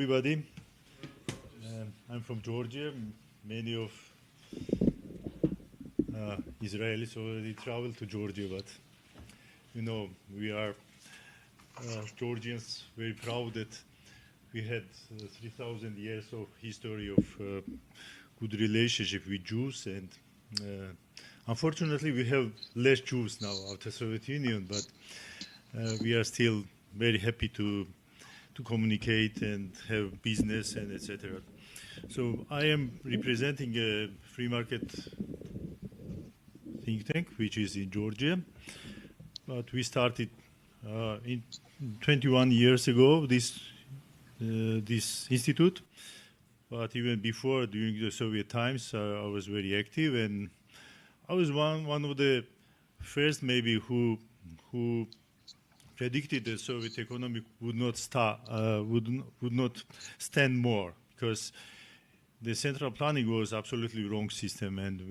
Everybody, I'm from Georgia. Many of Israelis already traveled to Georgia, but we are Georgians very proud that we had 3,000 years of history of good relationship with Jews, and unfortunately we have less Jews now after Soviet Union, but we are still very happy to communicate and have business and etc. So I am representing a free market think tank, which is in Georgia. But we started in 21 years ago, this institute. But even before, during the Soviet times, I was very active, and I was one of the first maybe who predicted the Soviet economy would not stand more, because the central planning was absolutely wrong system, and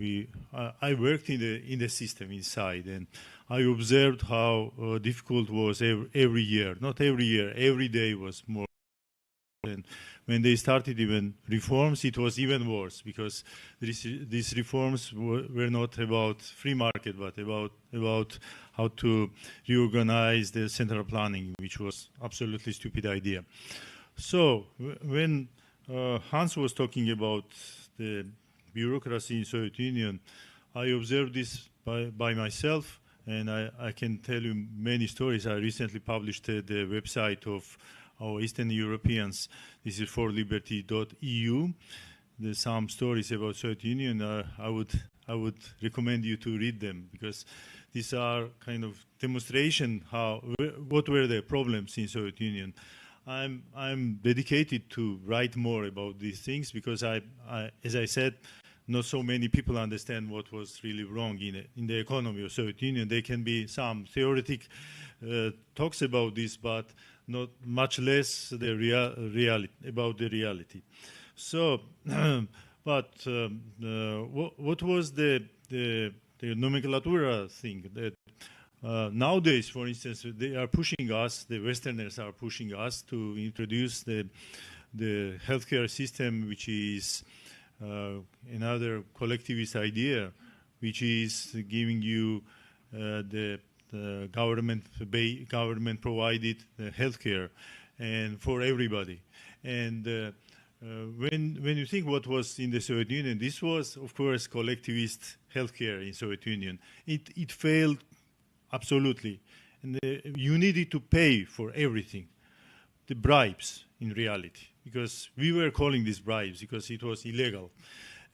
I worked in the system inside, and I observed how difficult it was every year. Not every year, every day was more. And when they started even reforms, it was even worse, because these reforms were not about free market, but about how to reorganize the central planning, which was absolutely stupid idea. So when Hans was talking about the bureaucracy in Soviet Union, I observed this by myself, and I can tell you many stories. I recently published the website of our Eastern Europeans. This is forliberty.eu. There's some stories about Soviet Union. I would recommend you to read them, because these are kind of demonstration what were the problems in Soviet Union. I'm dedicated to write more about these things, because as I said, not so many people understand what was really wrong in the economy of Soviet Union. There can be some theoretic talks about this, but not much less the about the reality. So, but what was the nomenclatura thing that nowadays, for instance, they are pushing us, the Westerners are pushing us to introduce the healthcare system, which is another collectivist idea, which is giving you the government provided healthcare and for everybody. And when you think what was in the Soviet Union, this was, of course, collectivist healthcare in Soviet Union. It failed absolutely, and you needed to pay for everything, the bribes in reality, because we were calling these bribes because it was illegal,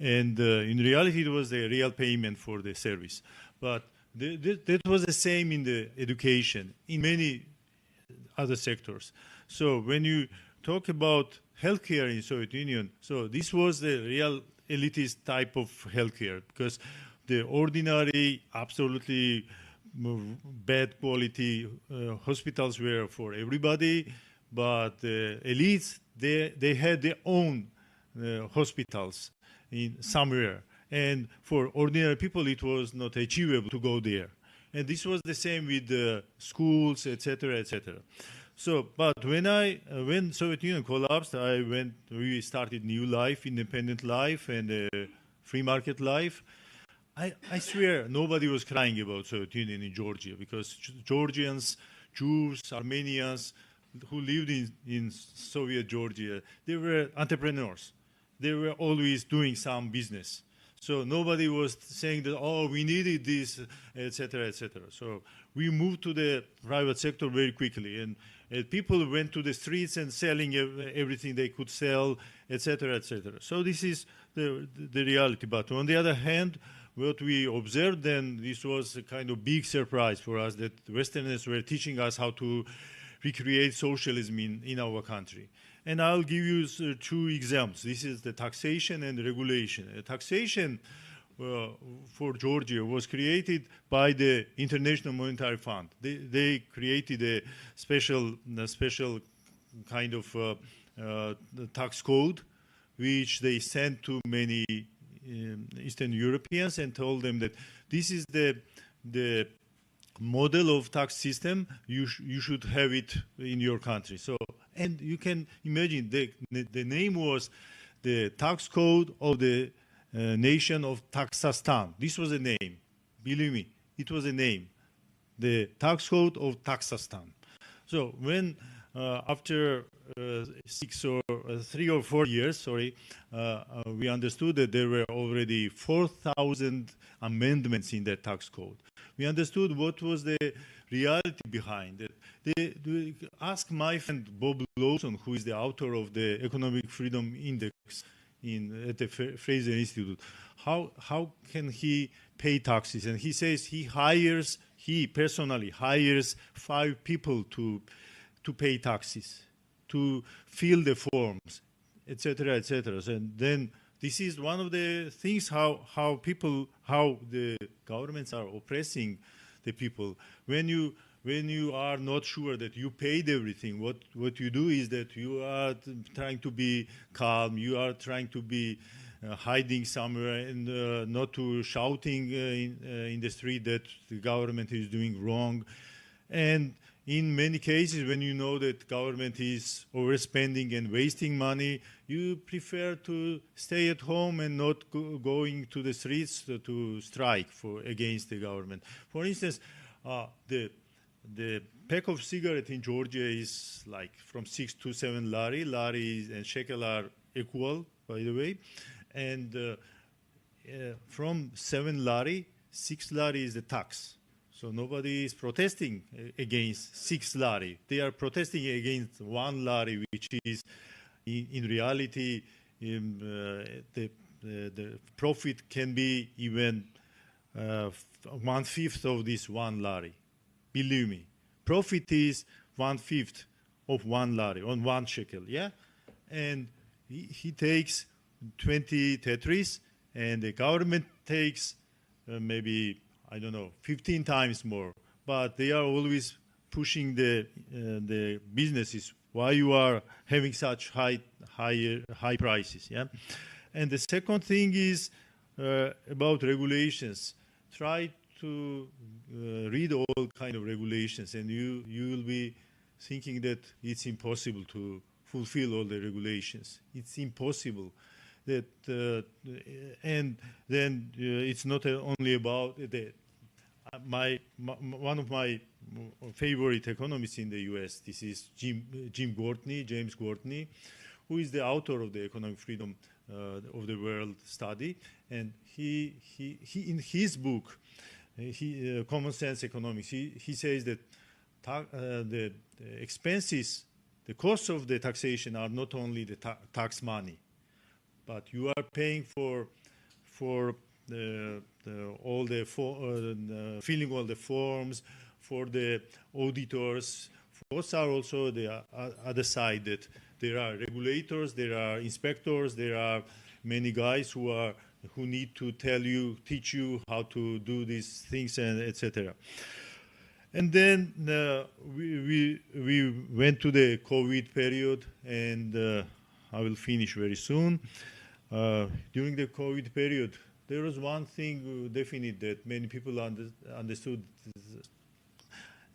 and in reality it was the real payment for the service. But that was the same in the education, in many other sectors. So when you talk about healthcare in Soviet Union, so this was the real elitist type of healthcare, because the ordinary, absolutely bad quality hospitals were for everybody, but the elites, they had their own hospitals in somewhere. And for ordinary people, it was not achievable to go there. And this was the same with schools, etc., etc. So, but when Soviet Union collapsed, we started new life, independent life, and free market life. I swear nobody was crying about Soviet Union in Georgia, because Georgians, Jews, Armenians who lived in Soviet Georgia, they were entrepreneurs. They were always doing some business. So nobody was saying that, oh, we needed this, etc., etc. So we moved to the private sector very quickly, and people went to the streets and selling everything they could sell, etc., etc. So this is the reality. But on the other hand, what we observed then, this was a kind of big surprise for us, that Westerners were teaching us how to recreate socialism in our country. And I'll give you two examples. This is the taxation and regulation. Taxation for Georgia was created by the International Monetary Fund. They created a special kind of tax code, which they sent to many Eastern Europeans and told them that this is the model of tax system, you should have it in your country. So And you can imagine the name was the tax code of the nation of Taxistan. This was a name. Believe me, it was a name. The tax code of Taxistan. So when after 3 or 4 years, we understood that there were already 4,000 amendments in that tax code. We understood what was the reality behind it. Ask my friend Bob Lawson, who is the author of the Economic Freedom Index at the Fraser Institute. How can he pay taxes? And he says he personally hires 5 people to pay taxes, to fill the forms, etc., etc. And then this is one of the things how the governments are oppressing the people. When you are not sure that you paid everything, what you do is that you are trying to be calm, you are trying to be hiding somewhere and not to shouting in the street that the government is doing wrong. And in many cases, when you know that government is overspending and wasting money, you prefer to stay at home and not going to the streets to strike against the government. For instance, the pack of cigarette in Georgia is like from 6 to 7 lari. Lari and shekel are equal, by the way. And from 7 lari, 6 lari is the tax. So nobody is protesting against 6 lari. They are protesting against 1 lari, which is, in reality, the profit can be even 1/5 of this 1 lari. Believe me, profit is 1/5 of 1 lari on 1 shekel. Yeah, and he takes 20 tetris, and the government takes maybe, I don't know, 15 times more. But they are always pushing the businesses. Why you are having such high prices? Yeah, and the second thing is about regulations. Try to read all kind of regulations, and you will be thinking that it's impossible to fulfill all the regulations. It's impossible. And then it's not only about one of my favorite economists in the U.S. This is James Gortney, who is the author of the Economic Freedom of the World study, and he in his book, Common Sense Economics, he says that the expenses, the costs of the taxation are not only the tax money, but you are paying for all the filling all the forms, for the auditors. Those are also the other side, that there are regulators, there are inspectors, there are many guys who need to teach you how to do these things, and etc. And then we went to the COVID period, and I will finish very soon. During the COVID period, there was one thing definite that many people understood.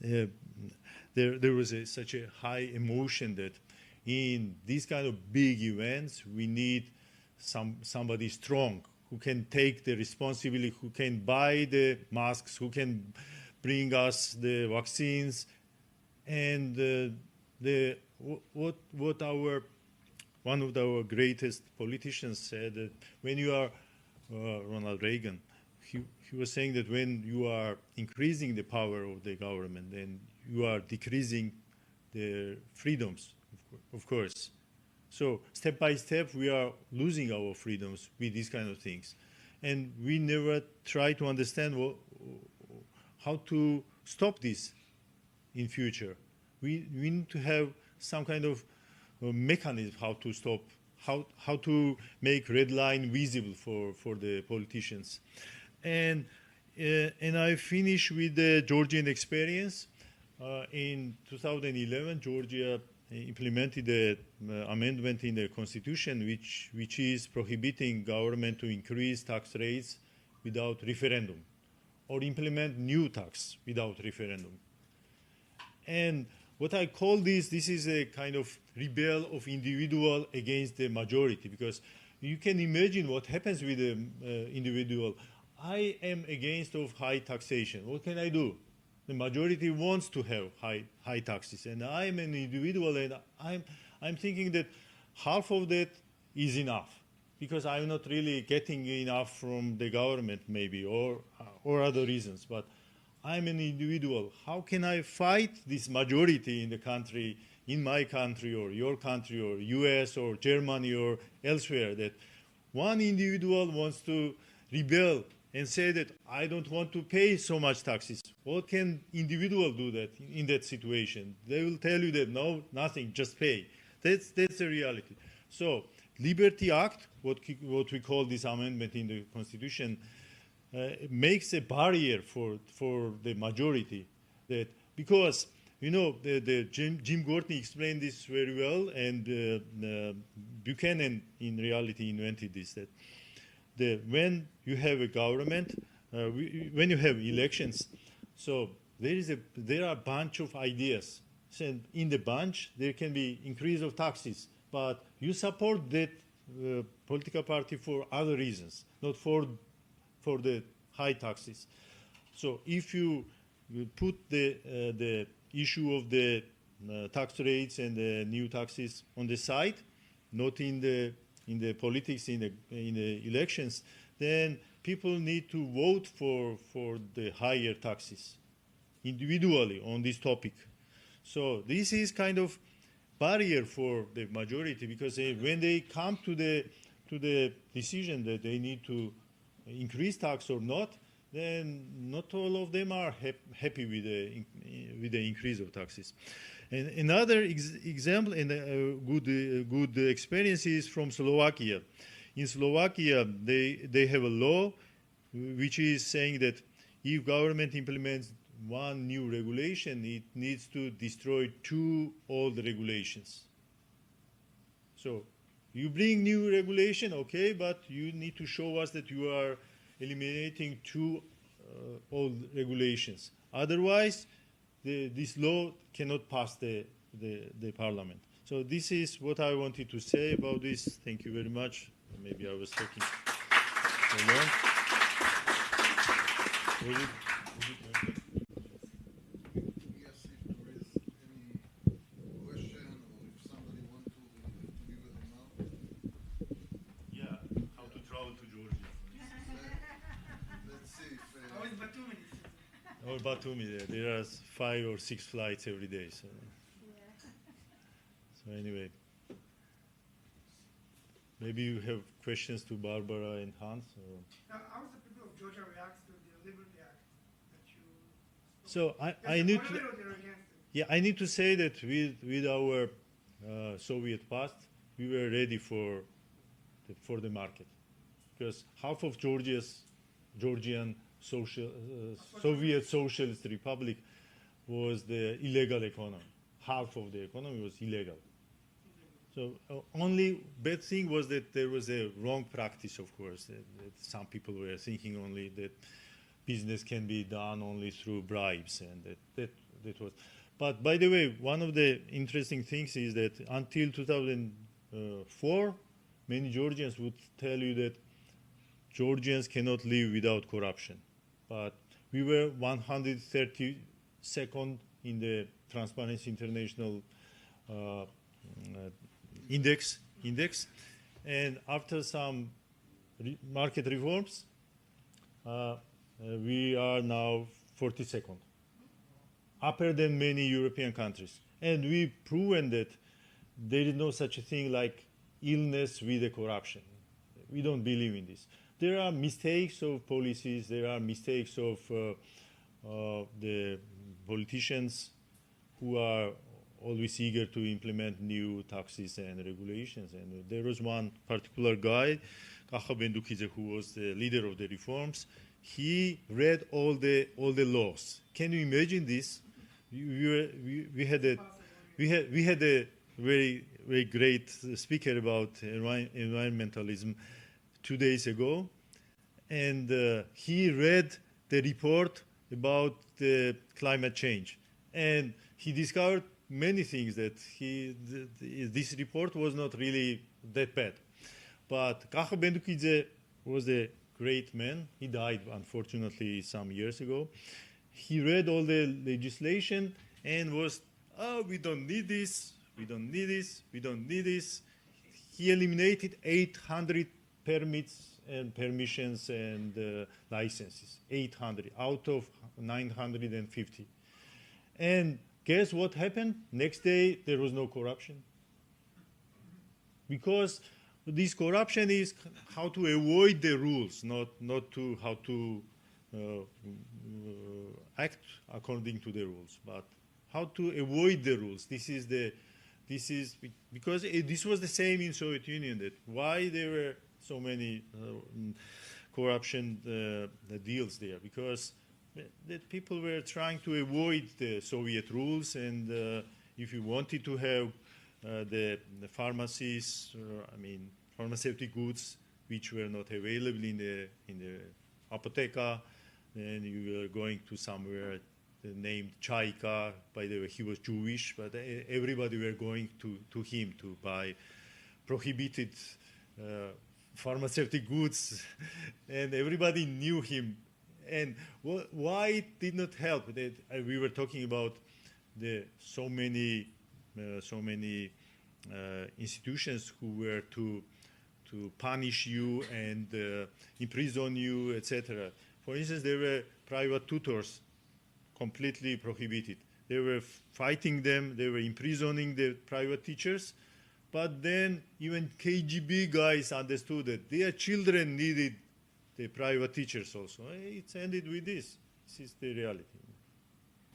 There was such a high emotion that in these kind of big events, we need somebody strong who can take the responsibility, who can buy the masks, who can bring us the vaccines, and one of our greatest politicians said that when you are Ronald Reagan, he was saying that when you are increasing the power of the government, then you are decreasing the freedoms, of course. So step by step, we are losing our freedoms with these kind of things. And we never try to understand how to stop this in future. We need to have some kind of mechanism how to stop, how to make red line visible for the politicians. And I finish with the Georgian experience. In 2011, Georgia implemented the amendment in the constitution which is prohibiting government to increase tax rates without referendum, or implement new tax without referendum. And what I call this is a kind of rebel of individual against the majority, because you can imagine what happens with the individual. I am against of high taxation. What can I do? The majority wants to have high taxes, and I am an individual, and I'm thinking that half of that is enough, because I'm not really getting enough from the government, maybe, or other reasons. But I'm an individual. How can I fight this majority in the country, in my country, or your country, or U.S., or Germany, or elsewhere, that one individual wants to rebel and say that I don't want to pay so much taxes? What can individual do that in that situation? They will tell you that no, nothing, just pay. That's the reality. So Liberty Act, what we call this amendment in the Constitution, makes a barrier for the majority, that because Jim Gortney explained this very well, and Buchanan in reality invented this, that when you have a government, when you have elections, so there are a bunch of ideas. So in the bunch, there can be increase of taxes, but you support that political party for other reasons, not for the high taxes. So if you put the issue of the tax rates and the new taxes on the side, not in the politics, in the elections, then people need to vote for the higher taxes individually on this topic. So this is kind of barrier for the majority, because when they come to the decision that they need to increase tax or not, then not all of them are happy with the increase of taxes. And another example and good experience is from Slovakia. In Slovakia, they have a law which is saying that if government implements one new regulation, it needs to destroy 2 old regulations. So you bring new regulation, okay, but you need to show us that you are eliminating 2 old regulations. Otherwise, this law cannot pass the parliament. So this is what I wanted to say about this. Thank you very much. Maybe I was talking so long. Yes, if there is any question, or if somebody wants to give a remark. Yeah, how to travel to Georgia. Let's see if... How is Batumi? Or Batumi, there are 5 or 6 flights every day. So, so anyway, maybe you have questions to Barbara and Hans. Or? Now, how does the people of Georgia react to the Liberty Act that you... So I need to... Yeah, I need to say that with our Soviet past, we were ready for the market, because half of Georgian Soviet Socialist Republic was the illegal economy. Half of the economy was illegal. So only bad thing was that there was a wrong practice, of course. That some people were thinking only that business can be done only through bribes, and that was. But by the way, one of the interesting things is that until 2004, many Georgians would tell you that Georgians cannot live without corruption. But we were 132nd in the Transparency International index, and after some market reforms, we are now 42nd, upper than many European countries. And we've proven that there is no such a thing like illness with the corruption. We don't believe in this. There are mistakes of policies, there are mistakes of the politicians who are always eager to implement new taxes and regulations. And there was one particular guy, Kacha Bendukidze, who was the leader of the reforms. He read all the laws. Can you imagine this? We had a very great speaker about environmentalism 2 days ago, and he read the report about the climate change, and he discovered many things that this report was not really that bad. But Kacha Bendukidze was a great man. He died, unfortunately, some years ago. He read all the legislation and was, oh, we don't need this, we don't need this, we don't need this. He eliminated 800 permits and permissions and licenses, 800 out of 950. And guess what happened? Next day, there was no corruption. Because this corruption is how to avoid the rules, not to how to act according to the rules, but how to avoid the rules. This is because this was the same in Soviet Union. That why there were so many corruption deals there, because that people were trying to avoid the Soviet rules, and if you wanted to have the pharmacies, pharmaceutical goods which were not available in the apotheka, then you were going to somewhere named Chaika. By the way, he was Jewish, but everybody were going to him to buy prohibited pharmaceutical goods, and everybody knew him. And why it did not help? We were talking about so many institutions who were to punish you and imprison you, etc. For instance, there were private tutors, completely prohibited. They were fighting them, they were imprisoning the private teachers, but then even KGB guys understood that their children needed the private teachers also. It's ended with this. This is the reality.